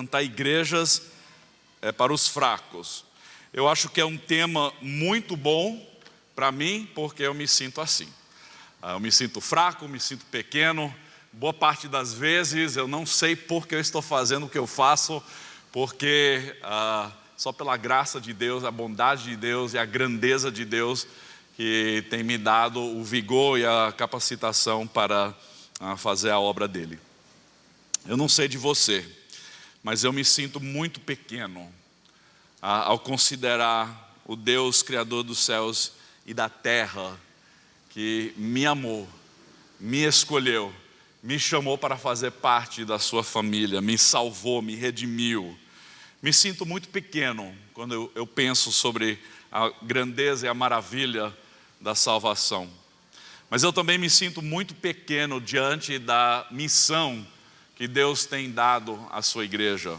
plantar igrejas é para os fracos. Eu acho que é um tema muito bom para mim, porque eu me sinto assim. Eu me sinto fraco, me sinto pequeno. Boa parte das vezes eu não sei por que eu estou fazendo o que eu faço, porque só pela graça de Deus, a bondade de Deus e a grandeza de Deus que tem me dado o vigor e a capacitação para fazer a obra dele. Eu não sei de você, mas eu me sinto muito pequeno ao considerar o Deus Criador dos céus e da terra, que me amou, me escolheu, me chamou para fazer parte da sua família, me salvou, me redimiu. Me sinto muito pequeno quando eu penso sobre a grandeza e a maravilha da salvação. Mas eu também me sinto muito pequeno diante da missão que Deus tem dado à sua igreja.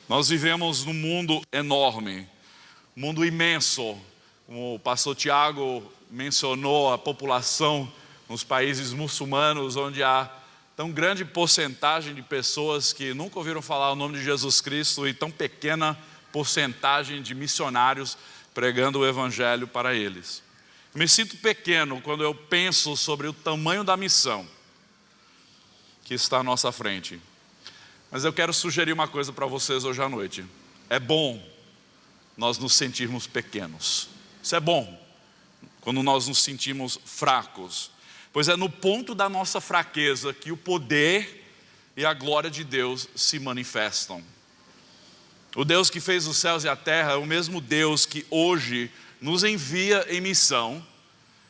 Nós vivemos num mundo enorme, um mundo imenso. Como o pastor Tiago mencionou, a população nos países muçulmanos, onde há tão grande porcentagem de pessoas que nunca ouviram falar o nome de Jesus Cristo e tão pequena porcentagem de missionários pregando o evangelho para eles. Eu me sinto pequeno quando eu penso sobre o tamanho da missão que está à nossa frente. Mas eu quero sugerir uma coisa para vocês hoje à noite. É bom nós nos sentirmos pequenos. Isso é bom, quando nós nos sentimos fracos. Pois é no ponto da nossa fraqueza que o poder e a glória de Deus se manifestam. O Deus que fez os céus e a terra é o mesmo Deus que hoje nos envia em missão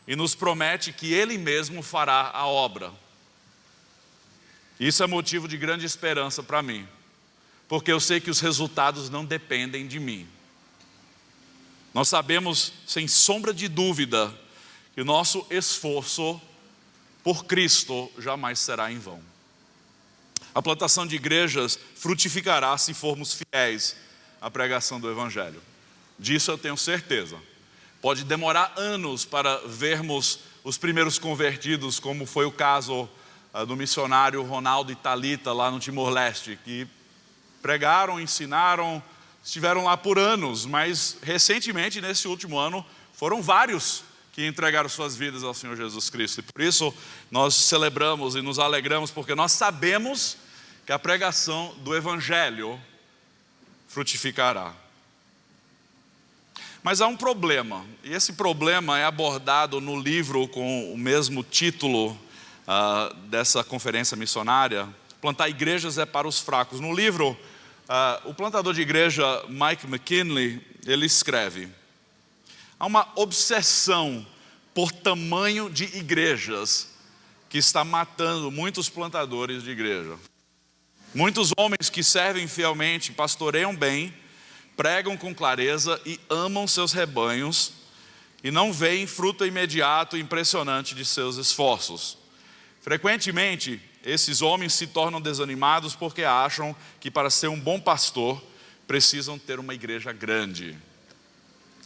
e nos promete que Ele mesmo fará a obra. Isso é motivo de grande esperança para mim, porque eu sei que os resultados não dependem de mim. Nós sabemos, sem sombra de dúvida, que o nosso esforço por Cristo jamais será em vão. A plantação de igrejas frutificará se formos fiéis à pregação do Evangelho. Disso eu tenho certeza. Pode demorar anos para vermos os primeiros convertidos, como foi o caso do missionário Ronaldo e Thalita lá no Timor-Leste, que pregaram, ensinaram, estiveram lá por anos, mas recentemente, nesse último ano, foram vários que entregaram suas vidas ao Senhor Jesus Cristo. E por isso nós celebramos e nos alegramos, porque nós sabemos que a pregação do Evangelho frutificará. Mas há um problema, e esse problema é abordado no livro com o mesmo título dessa conferência missionária, Plantar Igrejas é para os Fracos. No livro, o plantador de igreja Mike McKinley, ele escreve: há uma obsessão por tamanho de igrejas que está matando muitos plantadores de igreja. Muitos homens que servem fielmente, pastoreiam bem, pregam com clareza e amam seus rebanhos e não veem fruto imediato e impressionante de seus esforços. Frequentemente, esses homens se tornam desanimados porque acham que para ser um bom pastor precisam ter uma igreja grande.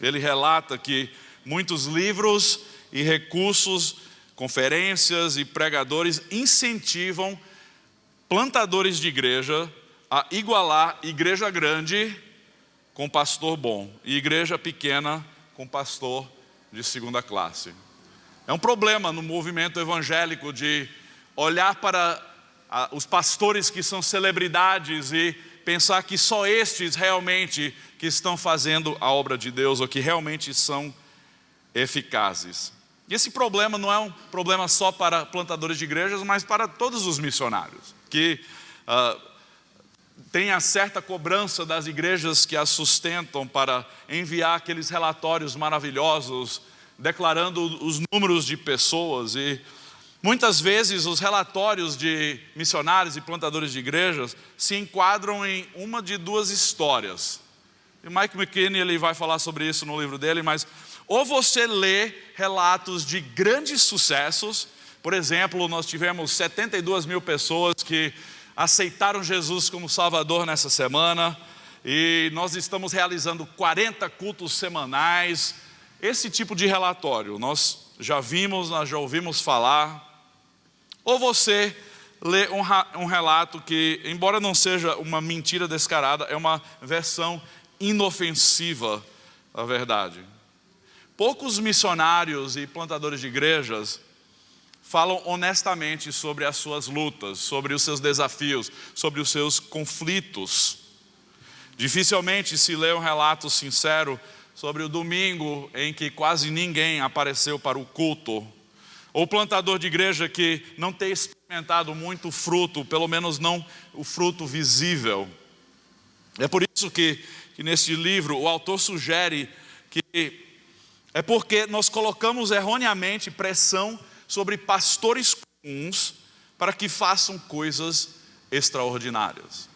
Ele relata que muitos livros e recursos, conferências e pregadores incentivam plantadores de igreja a igualar igreja grande com pastor bom e igreja pequena com pastor de segunda classe. É um problema no movimento evangélico de olhar para os pastores que são celebridades e pensar que só estes realmente que estão fazendo a obra de Deus ou que realmente são eficazes. E esse problema não é um problema só para plantadores de igrejas, mas para todos os missionários, que têm a certa cobrança das igrejas que as sustentam para enviar aqueles relatórios maravilhosos, declarando os números de pessoas. E muitas vezes os relatórios de missionários e plantadores de igrejas se enquadram em uma de duas histórias. E Mike McKinney, ele vai falar sobre isso no livro dele, mas ou você lê relatos de grandes sucessos. Por exemplo, nós tivemos 72 mil pessoas que aceitaram Jesus como Salvador nessa semana, e nós estamos realizando 40 cultos semanais. Esse tipo de relatório nós já vimos, nós já ouvimos falar. Ou você ler um relato que, embora não seja uma mentira descarada, é uma versão inofensiva da verdade. Poucos missionários e plantadores de igrejas falam honestamente sobre as suas lutas, sobre os seus desafios, sobre os seus conflitos. Dificilmente se lê um relato sincero sobre o domingo em que quase ninguém apareceu para o culto, ou plantador de igreja que não tem experimentado muito fruto, pelo menos não o fruto visível. É por isso que neste livro o autor sugere que é porque nós colocamos erroneamente pressão sobre pastores comuns para que façam coisas extraordinárias.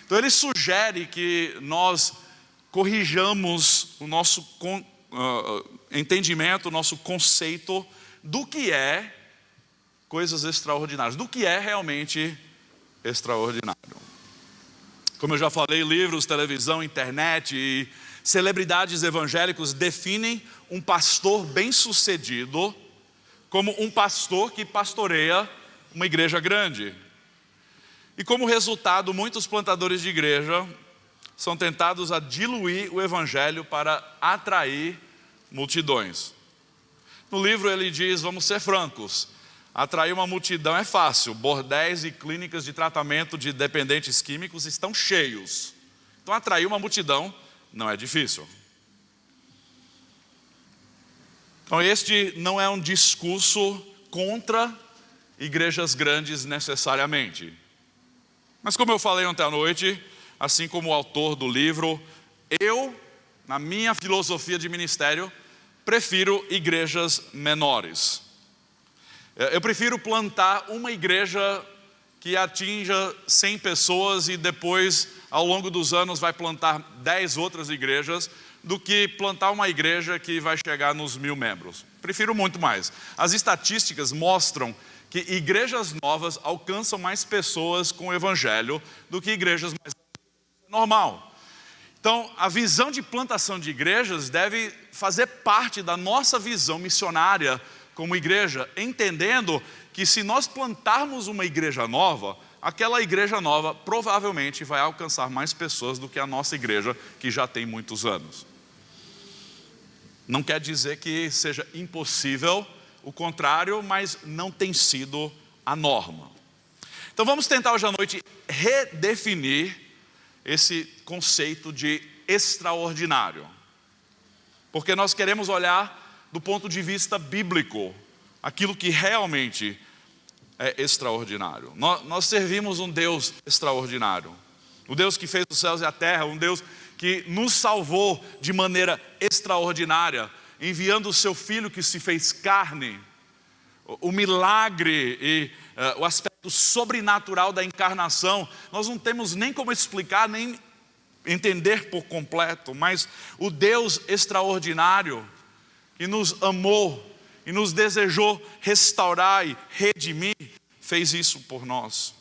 Então ele sugere que nós corrijamos o nosso entendimento, o nosso conceito do que é coisas extraordinárias, do que é realmente extraordinário. Como eu já falei, livros, televisão, internet e celebridades evangélicos definem um pastor bem-sucedido como um pastor que pastoreia uma igreja grande. E como resultado, muitos plantadores de igreja são tentados a diluir o evangelho para atrair multidões. No livro ele diz, vamos ser francos, atrair uma multidão é fácil, bordéis e clínicas de tratamento de dependentes químicos estão cheios. Então atrair uma multidão não é difícil. Então este não é um discurso contra igrejas grandes necessariamente. Mas como eu falei ontem à noite, assim como o autor do livro, eu, na minha filosofia de ministério, prefiro igrejas menores. Eu prefiro plantar uma igreja que atinja 100 pessoas e depois, ao longo dos anos, vai plantar 10 outras igrejas, do que plantar uma igreja que vai chegar nos 1000 membros. Prefiro muito mais. As estatísticas mostram que igrejas novas alcançam mais pessoas com o evangelho do que igrejas mais normal. Então, a visão de plantação de igrejas deve fazer parte da nossa visão missionária como igreja, entendendo que se nós plantarmos uma igreja nova, aquela igreja nova provavelmente vai alcançar mais pessoas do que a nossa igreja, que já tem muitos anos. Não quer dizer que seja impossível, o contrário, mas não tem sido a norma. Então vamos tentar hoje à noite redefinir esse conceito de extraordinário. Porque nós queremos olhar do ponto de vista bíblico, aquilo que realmente é extraordinário. Nós servimos um Deus extraordinário. O Deus que fez os céus e a terra, um Deus que nos salvou de maneira extraordinária, enviando o seu Filho que se fez carne. O milagre e o aspecto sobrenatural da encarnação, nós não temos nem como explicar, nem entender por completo, mas o Deus extraordinário que nos amou e nos desejou restaurar e redimir, fez isso por nós.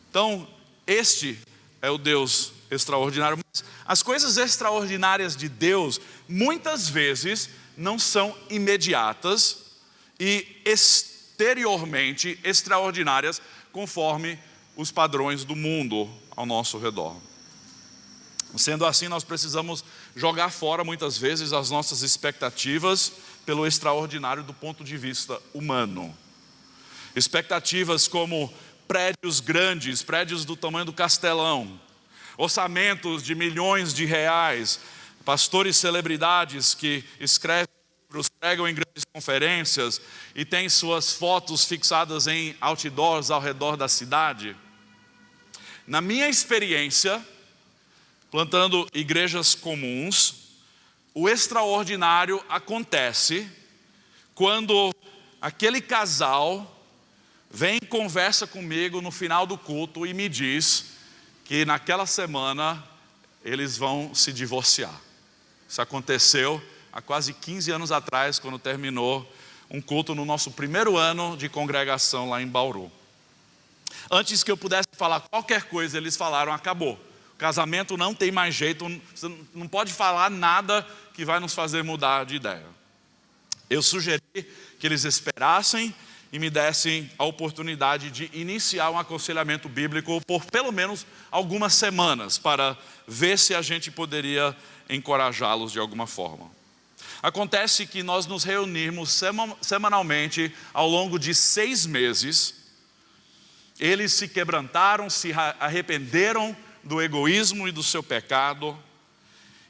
Então, este é o Deus extraordinário. Mas as coisas extraordinárias de Deus, muitas vezes, não são imediatas e exteriormente extraordinárias, conforme os padrões do mundo ao nosso redor. Sendo assim, nós precisamos jogar fora muitas vezes as nossas expectativas pelo extraordinário do ponto de vista humano. Expectativas como prédios grandes, prédios do tamanho do Castelão, orçamentos de milhões de reais, pastores celebridades que escrevem livros, pregam em grandes conferências e têm suas fotos fixadas em outdoors ao redor da cidade. Na minha experiência, plantando igrejas comuns, o extraordinário acontece quando aquele casal vem e conversa comigo no final do culto e me diz que naquela semana eles vão se divorciar. Isso aconteceu há quase 15 anos atrás, quando terminou um culto no nosso primeiro ano de congregação lá em Bauru. Antes que eu pudesse falar qualquer coisa, eles falaram, acabou. O casamento não tem mais jeito, você não pode falar nada que vai nos fazer mudar de ideia. Eu sugeri que eles esperassem e me dessem a oportunidade de iniciar um aconselhamento bíblico por pelo menos algumas semanas, para ver se a gente poderia encorajá-los de alguma forma. Acontece que nós nos reunimos semanalmente ao longo de 6 meses. Eles se quebrantaram, se arrependeram do egoísmo e do seu pecado,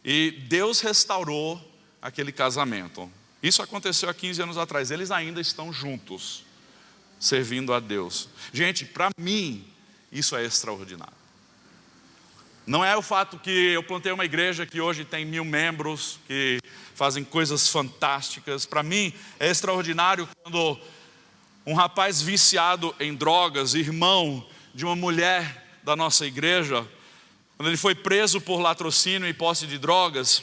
e Deus restaurou aquele casamento. Isso aconteceu há 15 anos atrás. Eles ainda estão juntos, servindo a Deus. Gente, para mim, isso é extraordinário. Não é o fato que eu plantei uma igreja que hoje tem 1000 membros, que fazem coisas fantásticas. Para mim, é extraordinário quando um rapaz viciado em drogas, irmão de uma mulher da nossa igreja, quando ele foi preso por latrocínio e posse de drogas,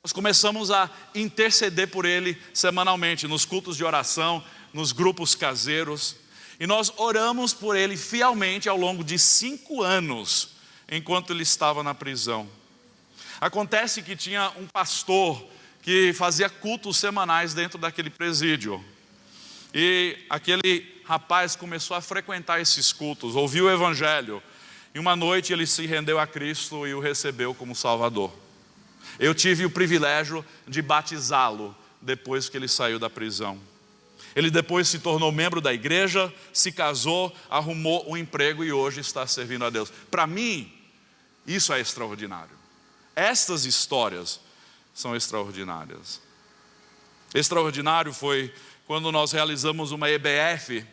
nós começamos a interceder por ele semanalmente, nos cultos de oração, nos grupos caseiros. E nós oramos por ele fielmente ao longo de 5 anos, enquanto ele estava na prisão. Acontece que tinha um pastor que fazia cultos semanais dentro daquele presídio. E aquele rapaz começou a frequentar esses cultos, ouviu o evangelho. E uma noite ele se rendeu a Cristo e o recebeu como Salvador. Eu tive o privilégio de batizá-lo depois que ele saiu da prisão. Ele depois se tornou membro da igreja, se casou, arrumou um emprego e hoje está servindo a Deus. Para mim, isso é extraordinário. Estas histórias são extraordinárias. Extraordinário foi quando nós realizamos uma EBF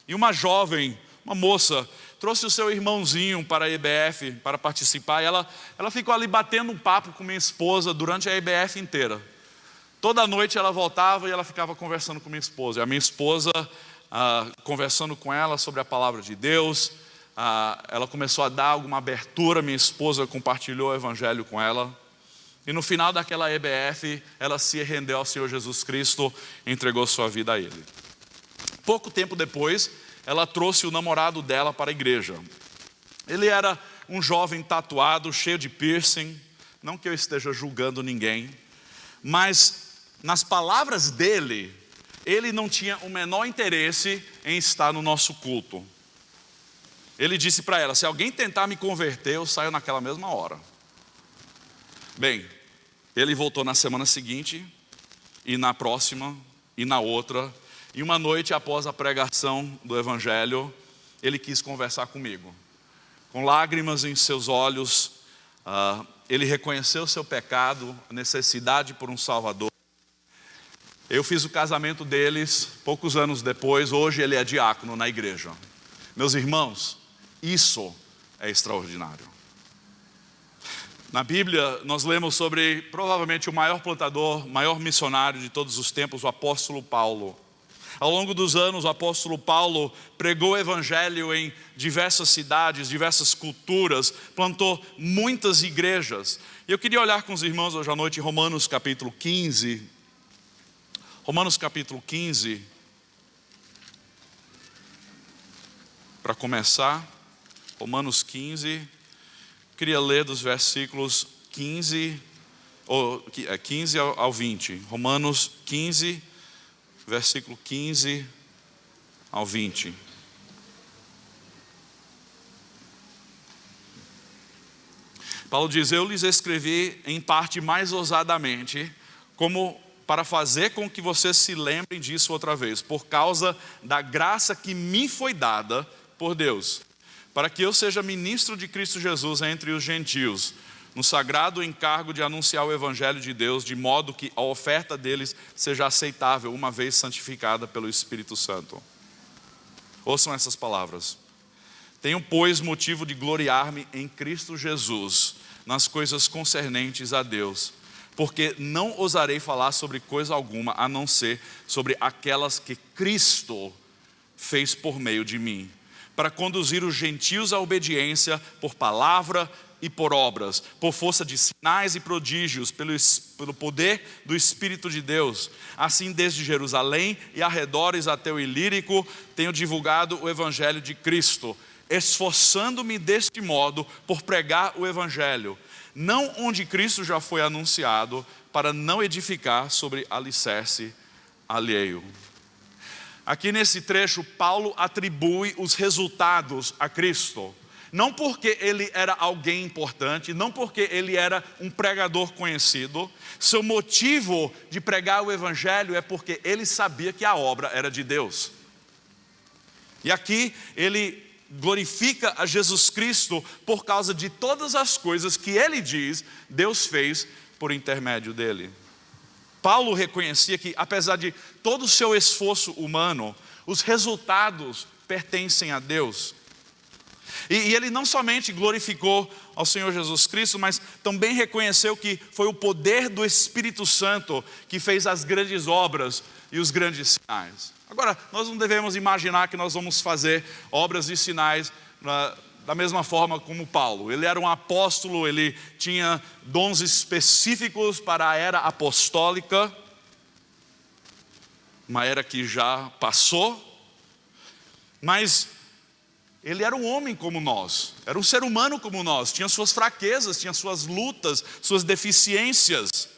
e uma jovem, uma moça, trouxe o seu irmãozinho para a EBF para participar. E ela ficou ali batendo um papo com minha esposa durante a EBF inteira. Toda noite ela voltava e ela ficava conversando com minha esposa. E a minha esposa, conversando com ela sobre a palavra de Deus, ela começou a dar alguma abertura. Minha esposa compartilhou o evangelho com ela. E no final daquela EBF, ela se rendeu ao Senhor Jesus Cristo e entregou sua vida a Ele. Pouco tempo depois, ela trouxe o namorado dela para a igreja. Ele era um jovem tatuado, cheio de piercing. Não que eu esteja julgando ninguém, mas nas palavras dele, ele não tinha o menor interesse em estar no nosso culto. Ele disse para ela: se alguém tentar me converter, eu saio naquela mesma hora. Bem, ele voltou na semana seguinte, e na próxima, e na outra. E uma noite após a pregação do evangelho, ele quis conversar comigo. Com lágrimas em seus olhos, ele reconheceu o seu pecado, a necessidade por um Salvador. Eu fiz o casamento deles poucos anos depois. Hoje ele é diácono na igreja. Meus irmãos, isso é extraordinário. Na Bíblia nós lemos sobre provavelmente o maior plantador, maior missionário de todos os tempos, o apóstolo Paulo. Ao longo dos anos, o apóstolo Paulo pregou o evangelho em diversas cidades, diversas culturas, plantou muitas igrejas. E eu queria olhar com os irmãos hoje à noite Romanos capítulo 15. Romanos capítulo 15. Para começar, Romanos 15. Queria ler dos versículos 15 ao 20. Romanos 15, versículo 15 ao 20. Paulo diz: eu lhes escrevi em parte mais ousadamente, como para fazer com que vocês se lembrem disso outra vez, por causa da graça que me foi dada por Deus, para que eu seja ministro de Cristo Jesus entre os gentios, no sagrado encargo de anunciar o evangelho de Deus, de modo que a oferta deles seja aceitável, uma vez santificada pelo Espírito Santo. Ouçam essas palavras: tenho, pois, motivo de gloriar-me em Cristo Jesus, nas coisas concernentes a Deus, porque não ousarei falar sobre coisa alguma, a não ser sobre aquelas que Cristo fez por meio de mim, para conduzir os gentios à obediência por palavra e por obras, por força de sinais e prodígios, pelo poder do Espírito de Deus. Assim, desde Jerusalém e arredores até o Ilírico, tenho divulgado o evangelho de Cristo, esforçando-me deste modo por pregar o evangelho, não onde Cristo já foi anunciado, para não edificar sobre alicerce alheio. Aqui nesse trecho, Paulo atribui os resultados a Cristo. Não porque ele era alguém importante, não porque ele era um pregador conhecido. Seu motivo de pregar o evangelho é porque ele sabia que a obra era de Deus. E aqui ele glorifica a Jesus Cristo por causa de todas as coisas que ele diz Deus fez por intermédio dele. Paulo reconhecia que, apesar de todo o seu esforço humano, os resultados pertencem a Deus. E ele não somente glorificou ao Senhor Jesus Cristo, mas também reconheceu que foi o poder do Espírito Santo que fez as grandes obras e os grandes sinais. Agora, nós não devemos imaginar que nós vamos fazer obras e sinais da mesma forma como Paulo. Ele era um apóstolo, ele tinha dons específicos para a era apostólica, uma era que já passou, mas ele era um homem como nós, era um ser humano como nós, tinha suas fraquezas, tinha suas lutas, suas deficiências.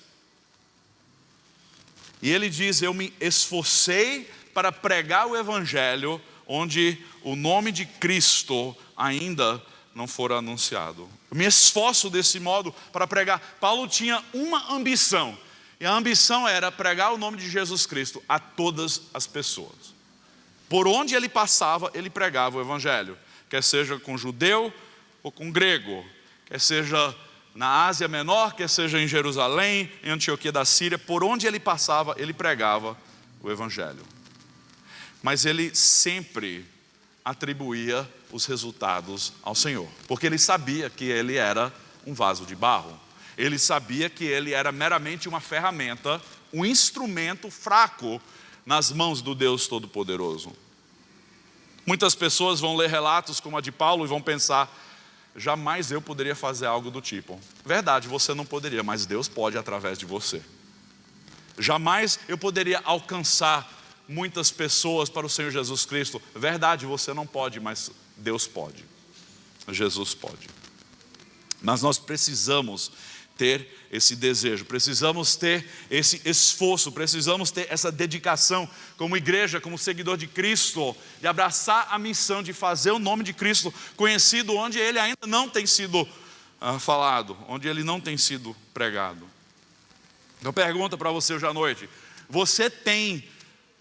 E ele diz: eu me esforcei para pregar o evangelho onde o nome de Cristo ainda não fora anunciado. Eu me esforço desse modo para pregar. Paulo tinha uma ambição, e a ambição era pregar o nome de Jesus Cristo a todas as pessoas. Por onde ele passava, ele pregava o evangelho, quer seja com judeu ou com grego, quer seja na Ásia Menor, quer seja em Jerusalém, em Antioquia da Síria. Por onde ele passava, ele pregava o evangelho. Mas ele sempre atribuía os resultados ao Senhor, porque ele sabia que ele era um vaso de barro. Ele sabia que ele era meramente uma ferramenta, um instrumento fraco nas mãos do Deus Todo-Poderoso. Muitas pessoas vão ler relatos como a de Paulo e vão pensar: jamais eu poderia fazer algo do tipo. Verdade, você não poderia, mas Deus pode através de você. Jamais eu poderia alcançar muitas pessoas para o Senhor Jesus Cristo. Verdade, você não pode, mas Deus pode. Jesus pode. Mas nós precisamos ter esse desejo, precisamos ter esse esforço, precisamos ter essa dedicação como igreja, como seguidor de Cristo, de abraçar a missão de fazer o nome de Cristo conhecido onde ele ainda não tem sido falado, onde ele não tem sido pregado. Então pergunta para você hoje à noite: você tem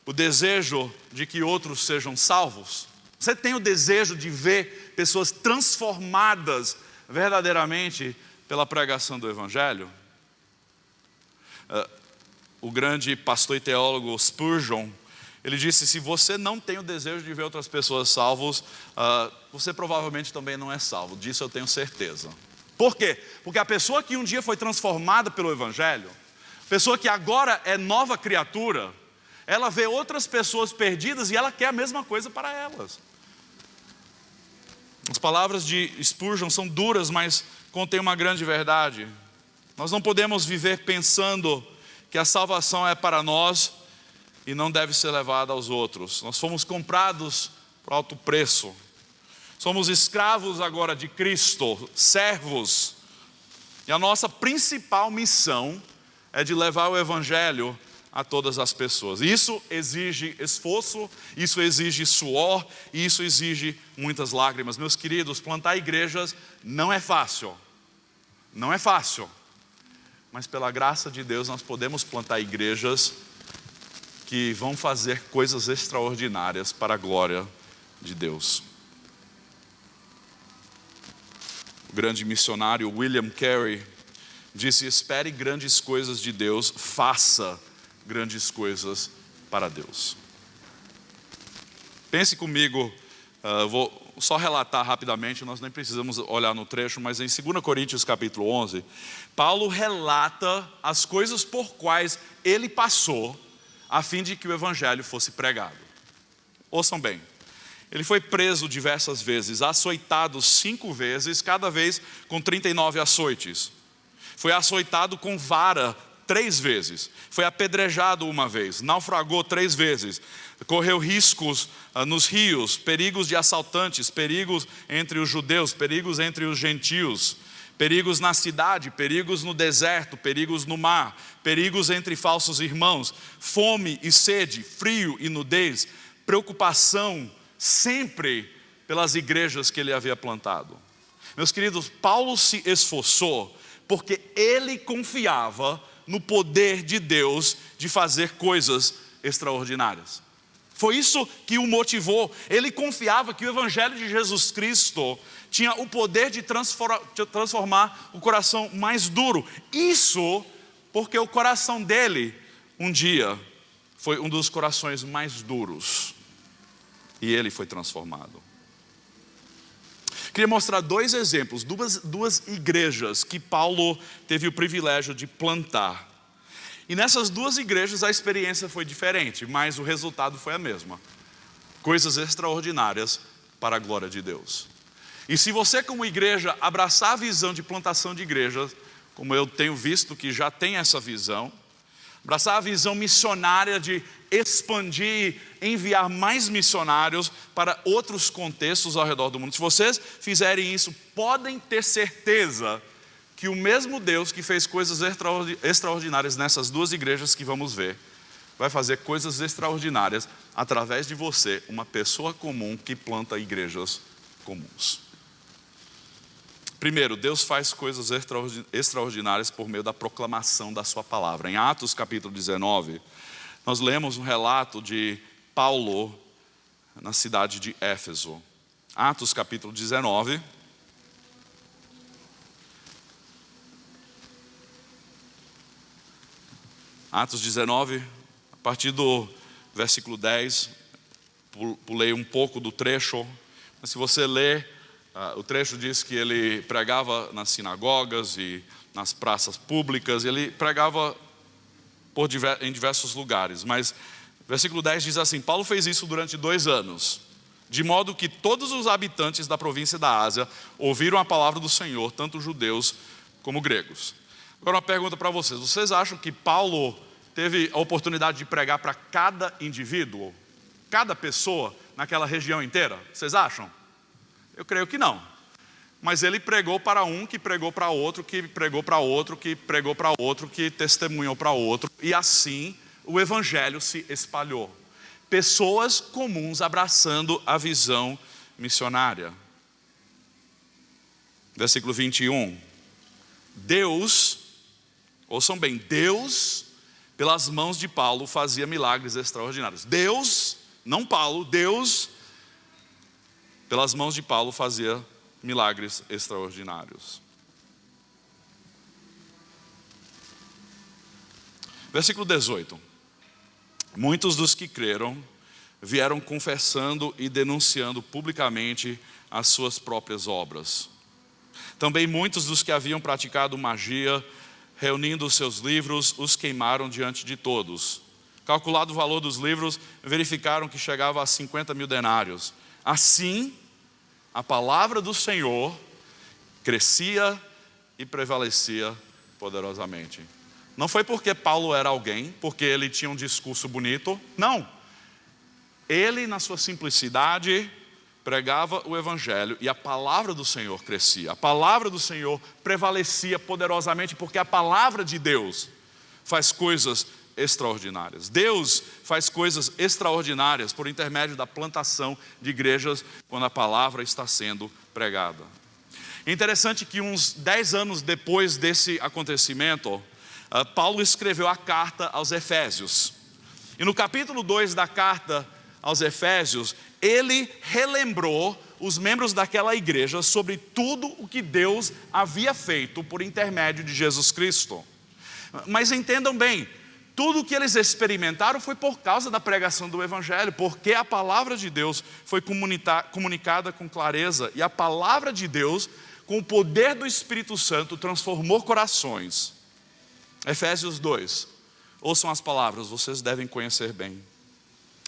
o desejo de que outros sejam salvos? Você tem o desejo de ver pessoas transformadas verdadeiramente pela pregação do evangelho? O grande pastor e teólogo Spurgeon, ele disse: se você não tem o desejo de ver outras pessoas salvos, você provavelmente também não é salvo. Disso eu tenho certeza. Por quê? Porque a pessoa que um dia foi transformada pelo evangelho, pessoa que agora é nova criatura, ela vê outras pessoas perdidas e ela quer a mesma coisa para elas. As palavras de Spurgeon são duras, mas contém uma grande verdade. Nós não podemos viver pensando que a salvação é para nós e não deve ser levada aos outros. Nós fomos comprados por alto preço. Somos escravos agora de Cristo, servos. E a nossa principal missão é de levar o evangelho a todas as pessoas. Isso exige esforço, isso exige suor, e isso exige muitas lágrimas. Meus queridos, plantar igrejas não é fácil. Não é fácil. Mas pela graça de Deus nós podemos plantar igrejas que vão fazer coisas extraordinárias para a glória de Deus. O grande missionário William Carey disse: espere grandes coisas de Deus, faça grandes coisas para Deus. Pense comigo, vou só relatar rapidamente, nós nem precisamos olhar no trecho, mas em 2 Coríntios capítulo 11, Paulo relata as coisas por quais ele passou a fim de que o evangelho fosse pregado. Ouçam bem: ele foi preso diversas vezes, açoitado 5 vezes, cada vez com 39 açoites. Foi açoitado com vara 3 vezes, foi apedrejado 1 vez, naufragou 3 vezes, correu riscos nos rios, perigos de assaltantes, perigos entre os judeus, perigos entre os gentios, perigos na cidade, perigos no deserto, perigos no mar, perigos entre falsos irmãos, fome e sede, frio e nudez, preocupação sempre pelas igrejas que ele havia plantado. Meus queridos, Paulo se esforçou porque ele confiava no poder de Deus de fazer coisas extraordinárias. Foi isso que o motivou. Ele confiava que o Evangelho de Jesus Cristo tinha o poder de transformar o coração mais duro. Isso porque o coração dele, um dia, foi um dos corações mais duros. E ele foi transformado. Queria mostrar dois exemplos, duas igrejas que Paulo teve o privilégio de plantar. E nessas duas igrejas a experiência foi diferente, mas o resultado foi a mesma. Coisas extraordinárias para a glória de Deus. E se você como igreja abraçar a visão de plantação de igrejas, como eu tenho visto que já tem essa visão, abraçar a visão missionária de expandir, enviar mais missionários para outros contextos ao redor do mundo. Se vocês fizerem isso, podem ter certeza que o mesmo Deus que fez coisas extraordinárias nessas duas igrejas que vamos ver, vai fazer coisas extraordinárias através de você, uma pessoa comum que planta igrejas comuns. Primeiro, Deus faz coisas extraordinárias por meio da proclamação da sua palavra. Em Atos capítulo 19, nós lemos um relato de Paulo na cidade de Éfeso. Atos capítulo 19. Atos 19, a partir do versículo 10, pulei um pouco do trecho, mas se você ler, o trecho diz que ele pregava nas sinagogas e nas praças públicas, ele pregava em diversos lugares, mas versículo 10 diz assim: Paulo fez isso durante 2 anos, de modo que todos os habitantes da província da Ásia ouviram a palavra do Senhor, tanto judeus como gregos. Agora uma pergunta para vocês: vocês acham que Paulo teve a oportunidade de pregar para cada indivíduo, cada pessoa naquela região inteira? Vocês acham? Eu creio que não. Mas ele pregou para um, que pregou para outro, que pregou para outro, que pregou para outro, que testemunhou para outro. E assim o evangelho se espalhou. Pessoas comuns abraçando a visão missionária. Versículo 21. Deus, ouçam bem, Deus, pelas mãos de Paulo, fazia milagres extraordinários. Deus, não Paulo, Deus, pelas mãos de Paulo, fazia milagres extraordinários. Versículo 18. Muitos dos que creram vieram confessando e denunciando publicamente as suas próprias obras. Também muitos dos que haviam praticado magia, reunindo os seus livros, os queimaram diante de todos. Calculado o valor dos livros, verificaram que chegava a 50.000 denários. Assim, a palavra do Senhor crescia e prevalecia poderosamente. Não foi porque Paulo era alguém, porque ele tinha um discurso bonito, não. Ele, na sua simplicidade, pregava o evangelho e a palavra do Senhor crescia. A palavra do Senhor prevalecia poderosamente, porque a palavra de Deus faz coisas extraordinárias. Deus faz coisas extraordinárias por intermédio da plantação de igrejas quando a palavra está sendo pregada. É interessante que uns 10 anos depois desse acontecimento, Paulo escreveu a carta aos Efésios. E no capítulo 2 da carta aos Efésios, ele relembrou os membros daquela igreja sobre tudo o que Deus havia feito por intermédio de Jesus Cristo. Mas entendam bem, tudo o que eles experimentaram foi por causa da pregação do evangelho, porque a palavra de Deus foi comunicada com clareza, e a palavra de Deus, com o poder do Espírito Santo, transformou corações. Efésios 2, ouçam as palavras, vocês devem conhecer bem.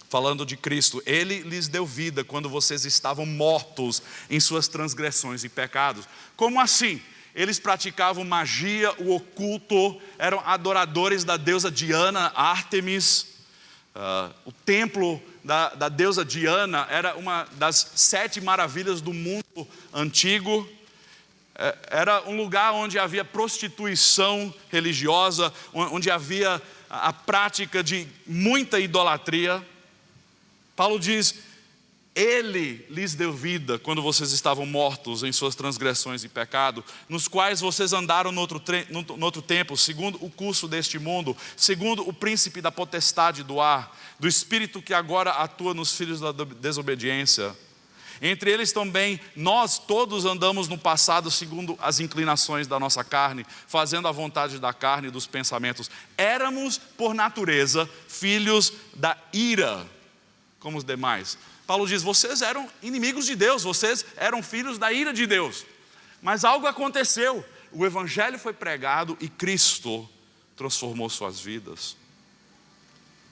Falando de Cristo, Ele lhes deu vida quando vocês estavam mortos em suas transgressões e pecados. Como assim? Eles praticavam magia, o oculto, eram adoradores da deusa Diana, Ártemis. O templo da deusa Diana era uma das 7 maravilhas do mundo antigo. Era um lugar onde havia prostituição religiosa, onde havia a prática de muita idolatria. Paulo diz: Ele lhes deu vida quando vocês estavam mortos em suas transgressões e pecado, nos quais vocês andaram no outro tempo, segundo o curso deste mundo, segundo o príncipe da potestade do ar, do espírito que agora atua nos filhos da desobediência. Entre eles também nós todos andamos no passado segundo as inclinações da nossa carne, fazendo a vontade da carne e dos pensamentos. Éramos por natureza filhos da ira, como os demais. Paulo diz: vocês eram inimigos de Deus, vocês eram filhos da ira de Deus. Mas algo aconteceu, o evangelho foi pregado e Cristo transformou suas vidas.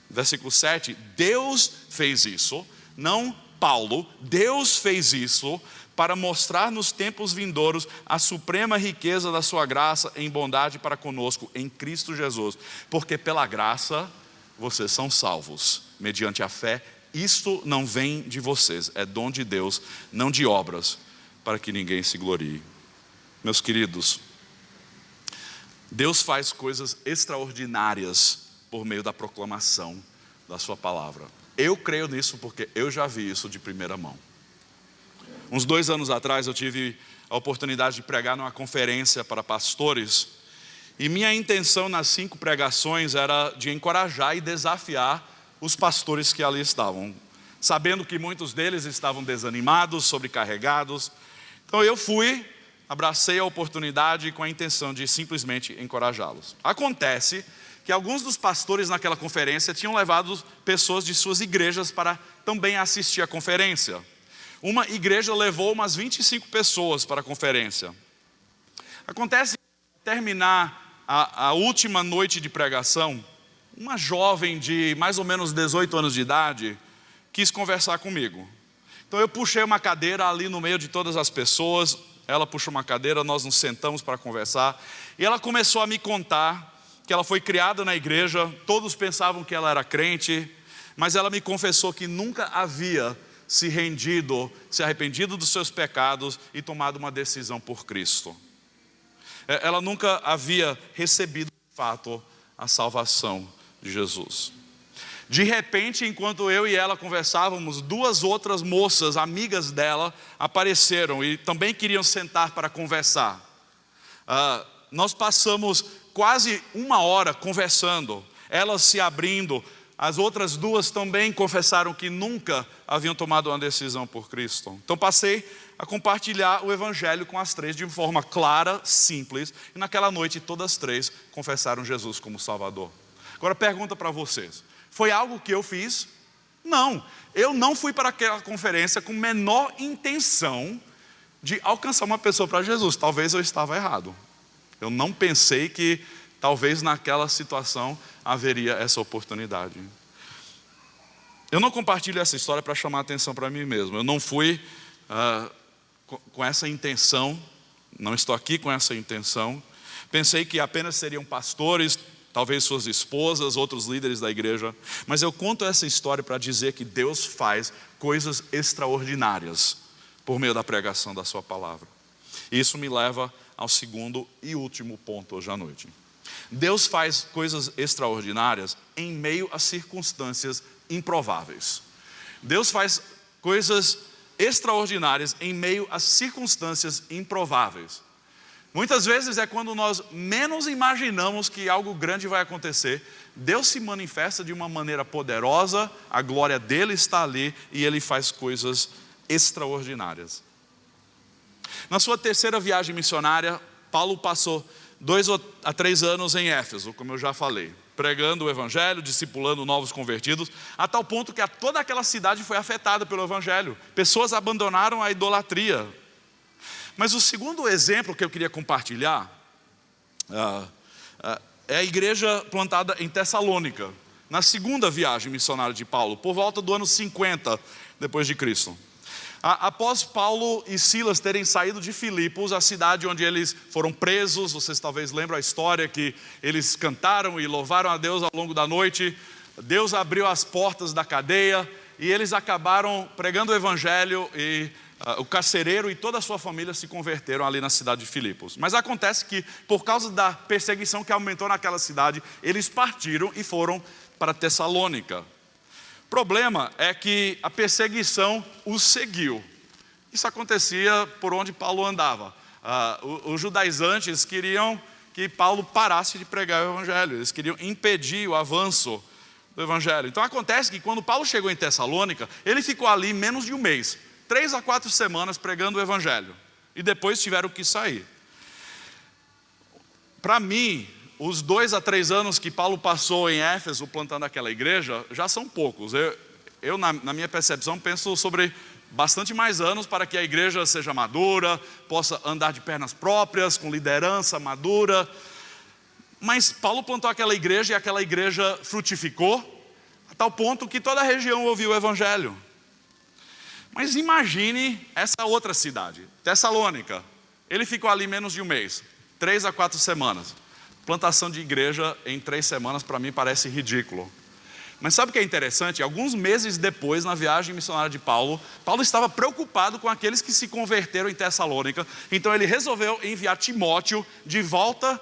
Versículo 7, Deus fez isso, não Paulo, Deus fez isso para mostrar nos tempos vindouros a suprema riqueza da sua graça em bondade para conosco em Cristo Jesus. Porque pela graça vocês são salvos, mediante a fé. Isto não vem de vocês, é dom de Deus, não de obras, para que ninguém se glorie. Meus queridos, Deus faz coisas extraordinárias por meio da proclamação da sua palavra. Eu creio nisso porque eu já vi isso de primeira mão. Uns 2 anos atrás eu tive a oportunidade de pregar numa conferência para pastores. E minha intenção nas 5 pregações era de encorajar e desafiar os pastores que ali estavam, sabendo que muitos deles estavam desanimados, sobrecarregados. Então eu abracei a oportunidade com a intenção de simplesmente encorajá-los. Acontece que alguns dos pastores naquela conferência tinham levado pessoas de suas igrejas para também assistir à conferência. Uma igreja levou umas 25 pessoas para a conferência. Acontece que, ao terminar a última noite de pregação, uma jovem de mais ou menos 18 anos de idade quis conversar comigo. Então eu puxei uma cadeira ali no meio de todas as pessoas, ela puxou uma cadeira, nós nos sentamos para conversar, e ela começou a me contar que ela foi criada na igreja, todos pensavam que ela era crente, mas ela me confessou que nunca havia se arrependido dos seus pecados e tomado uma decisão por Cristo. Ela nunca havia recebido de fato a salvação de Jesus. De repente, enquanto eu e ela conversávamos, 2 outras moças, amigas dela, apareceram e também queriam sentar para conversar. Nós passamos quase 1 hora conversando, elas se abrindo. As outras 2 também confessaram que nunca haviam tomado uma decisão por Cristo. Então passei a compartilhar o evangelho com as 3 de forma clara, simples. E naquela noite todas as 3 confessaram Jesus como Salvador. Agora pergunta para vocês: foi algo que eu fiz? Não, eu não fui para aquela conferência com menor intenção de alcançar uma pessoa para Jesus. Talvez eu estava errado. Eu não pensei que talvez naquela situação haveria essa oportunidade. Eu não compartilho essa história para chamar atenção para mim mesmo. Eu não fui com essa intenção, não estou aqui com essa intenção. Pensei que apenas seriam pastores, talvez suas esposas, outros líderes da igreja. Mas eu conto essa história para dizer que Deus faz coisas extraordinárias por meio da pregação da sua palavra. E isso me leva ao segundo e último ponto hoje à noite. Deus faz coisas extraordinárias em meio a circunstâncias improváveis. Deus faz coisas extraordinárias em meio a circunstâncias improváveis. Muitas vezes é quando nós menos imaginamos que algo grande vai acontecer, Deus se manifesta de uma maneira poderosa, a glória dele está ali e ele faz coisas extraordinárias. Na sua 3ª viagem missionária, Paulo passou 2 a 3 anos em Éfeso, como eu já falei, pregando o evangelho, discipulando novos convertidos, a tal ponto que toda aquela cidade foi afetada pelo evangelho. Pessoas abandonaram a idolatria. Mas o segundo exemplo que eu queria compartilhar é a igreja plantada em Tessalônica, na 2ª viagem missionária de Paulo, por volta do ano 50 depois de Cristo. Após Paulo e Silas terem saído de Filipos, a cidade onde eles foram presos, vocês talvez lembram a história que eles cantaram e louvaram a Deus ao longo da noite. Deus abriu as portas da cadeia e eles acabaram pregando o evangelho e o carcereiro e toda a sua família se converteram ali na cidade de Filipos. Mas acontece que por causa da perseguição que aumentou naquela cidade, eles partiram e foram para Tessalônica. O problema é que a perseguição os seguiu. Isso acontecia por onde Paulo andava. Os judaizantes queriam que Paulo parasse de pregar o evangelho. Eles queriam impedir o avanço do evangelho. Então acontece que quando Paulo chegou em Tessalônica, ele ficou ali menos de um mês, 3 a 4 semanas pregando o evangelho. E depois tiveram que sair. Para mim, os 2 a 3 anos que Paulo passou em Éfeso plantando aquela igreja, já são poucos. Eu na minha percepção, penso sobre bastante mais anos para que a igreja seja madura, possa andar de pernas próprias, com liderança madura. Mas Paulo plantou aquela igreja e aquela igreja frutificou, a tal ponto que toda a região ouviu o evangelho. Mas imagine essa outra cidade, Tessalônica. Ele ficou ali menos de um mês, 3 a 4 semanas. Plantação de igreja em 3 semanas para mim parece ridículo. Mas sabe o que é interessante? Alguns meses depois, na viagem missionária de Paulo, Paulo estava preocupado com aqueles que se converteram em Tessalônica. Então ele resolveu enviar Timóteo de volta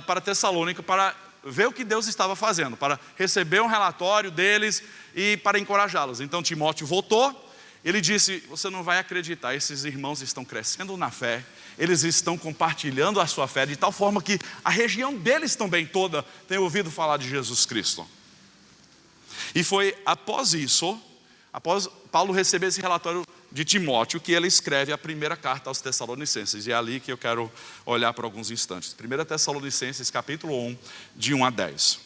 para Tessalônica para ver o que Deus estava fazendo, para receber um relatório deles e para encorajá-los. Então Timóteo voltou. Ele disse: você não vai acreditar, esses irmãos estão crescendo na fé, eles estão compartilhando a sua fé, de tal forma que a região deles também toda tem ouvido falar de Jesus Cristo. E foi após isso, após Paulo receber esse relatório de Timóteo, que ele escreve a primeira carta aos Tessalonicenses. E é ali que eu quero olhar por alguns instantes. 1 Tessalonicenses capítulo 1, de 1 a 10.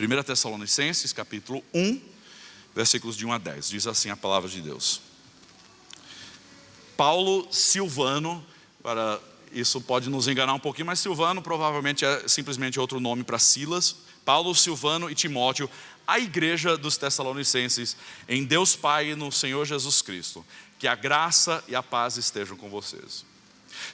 1 Tessalonicenses capítulo 1, versículos de 1 a 10, diz assim a palavra de Deus. Paulo Silvano, isso pode nos enganar um pouquinho, mas Silvano provavelmente é simplesmente outro nome para Silas. Paulo, Silvano e Timóteo, a igreja dos Tessalonicenses, em Deus Pai e no Senhor Jesus Cristo. Que a graça e a paz estejam com vocês.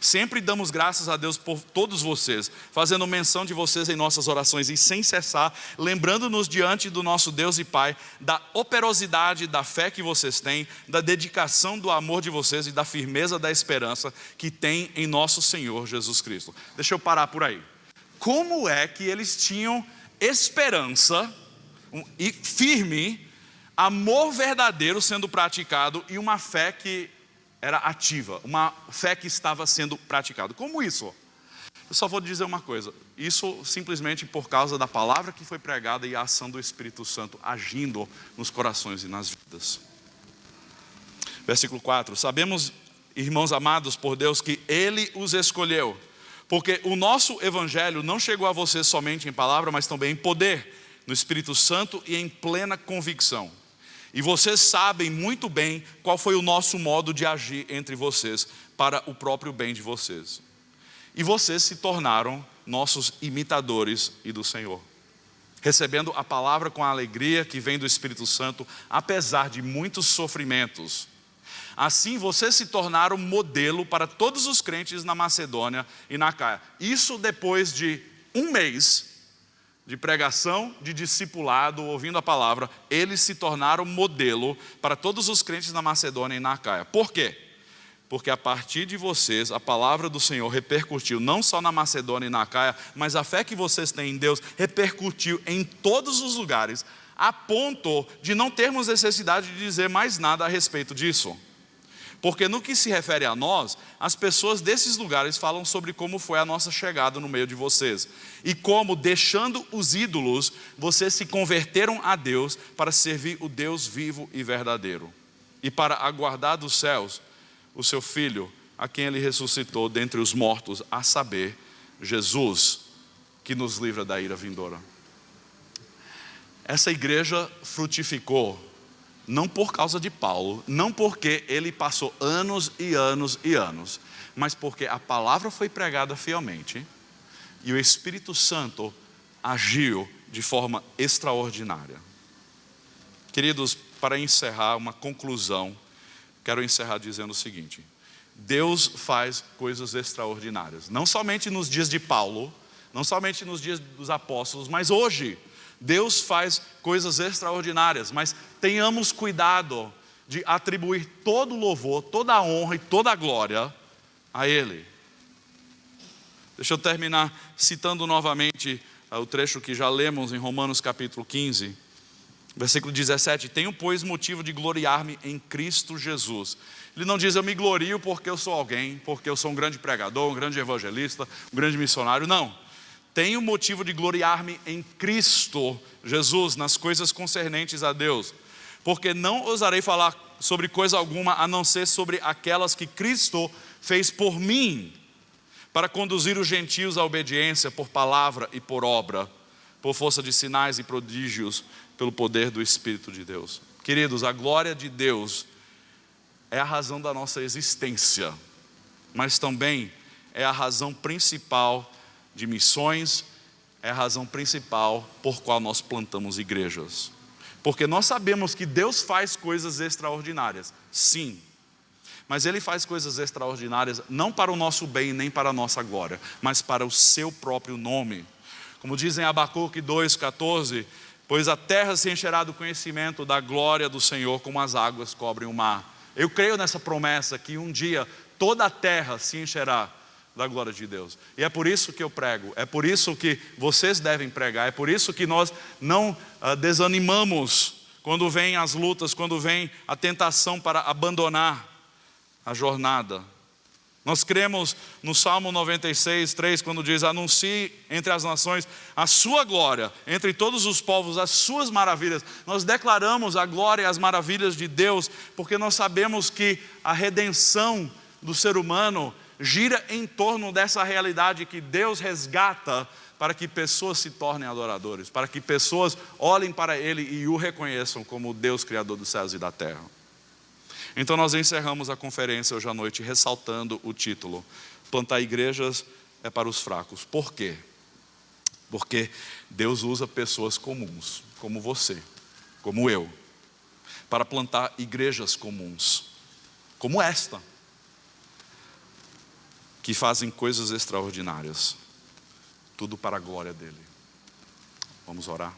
Sempre damos graças a Deus por todos vocês, fazendo menção de vocês em nossas orações e sem cessar, lembrando-nos diante do nosso Deus e Pai da operosidade da fé que vocês têm, da dedicação do amor de vocês e da firmeza da esperança que têm em nosso Senhor Jesus Cristo. Deixa eu parar por aí. Como é que eles tinham esperança e firme, amor verdadeiro sendo praticado e uma fé que era ativa, uma fé que estava sendo praticada? Como isso? Eu só vou dizer uma coisa: isso simplesmente por causa da palavra que foi pregada e a ação do Espírito Santo agindo nos corações e nas vidas. Versículo 4: sabemos, irmãos amados por Deus, que Ele os escolheu, porque o nosso evangelho não chegou a vocês somente em palavra, mas também em poder, no Espírito Santo e em plena convicção. E vocês sabem muito bem qual foi o nosso modo de agir entre vocês, para o próprio bem de vocês. E vocês se tornaram nossos imitadores e do Senhor, recebendo a palavra com a alegria que vem do Espírito Santo, apesar de muitos sofrimentos. Assim vocês se tornaram modelo para todos os crentes na Macedônia e na Acaia. Isso depois de um mês de pregação, de discipulado, ouvindo a palavra, eles se tornaram modelo para todos os crentes na Macedônia e na Acaia. Por quê? Porque a partir de vocês, a palavra do Senhor repercutiu não só na Macedônia e na Acaia, mas a fé que vocês têm em Deus repercutiu em todos os lugares, a ponto de não termos necessidade de dizer mais nada a respeito disso. Porque no que se refere a nós, as pessoas desses lugares falam sobre como foi a nossa chegada no meio de vocês. E como, deixando os ídolos, vocês se converteram a Deus para servir o Deus vivo e verdadeiro. E para aguardar dos céus o seu Filho, a quem Ele ressuscitou dentre os mortos, a saber, Jesus, que nos livra da ira vindoura. Essa igreja frutificou, não por causa de Paulo, não porque ele passou anos e anos e anos, mas porque a palavra foi pregada fielmente e o Espírito Santo agiu de forma extraordinária. Queridos, para encerrar, uma conclusão, quero encerrar dizendo o seguinte: Deus faz coisas extraordinárias, não somente nos dias de Paulo, não somente nos dias dos apóstolos, mas hoje. Deus faz coisas extraordinárias, mas tenhamos cuidado de atribuir todo o louvor, toda a honra e toda a glória a Ele. Deixa eu terminar citando novamente o trecho que já lemos em Romanos capítulo 15, Versículo 17, tenho, pois, motivo de gloriar-me em Cristo Jesus. Ele não diz, eu me glorio porque eu sou alguém, porque eu sou um grande pregador, um grande evangelista, um grande missionário. Não, tenho motivo de gloriar-me em Cristo Jesus, nas coisas concernentes a Deus. Porque não ousarei falar sobre coisa alguma, a não ser sobre aquelas que Cristo fez por mim, para conduzir os gentios à obediência por palavra e por obra, por força de sinais e prodígios, pelo poder do Espírito de Deus. Queridos, a glória de Deus é a razão da nossa existência, mas também é a razão principal de missões, é a razão principal por qual nós plantamos igrejas. Porque nós sabemos que Deus faz coisas extraordinárias, sim, mas Ele faz coisas extraordinárias não para o nosso bem nem para a nossa glória, mas para o seu próprio nome. Como diz em Abacuque 2,14, pois a terra se encherá do conhecimento da glória do Senhor, como as águas cobrem o mar. Eu creio nessa promessa que um dia toda a terra se encherá da glória de Deus. E é por isso que eu prego, é por isso que vocês devem pregar, é por isso que nós não desanimamos quando vêm as lutas, quando vem a tentação para abandonar a jornada. Nós cremos no Salmo 96, 3, quando diz, anuncie entre as nações a sua glória, entre todos os povos as suas maravilhas. Nós declaramos a glória e as maravilhas de Deus, porque nós sabemos que a redenção do ser humano gira em torno dessa realidade que Deus resgata para que pessoas se tornem adoradores, para que pessoas olhem para Ele e o reconheçam como o Deus Criador dos céus e da terra. Então nós encerramos a conferência hoje à noite ressaltando o título, plantar igrejas é para os fracos. Por quê? Porque Deus usa pessoas comuns, como você, como eu, para plantar igrejas comuns, como esta, que fazem coisas extraordinárias, tudo para a glória dele. Vamos orar?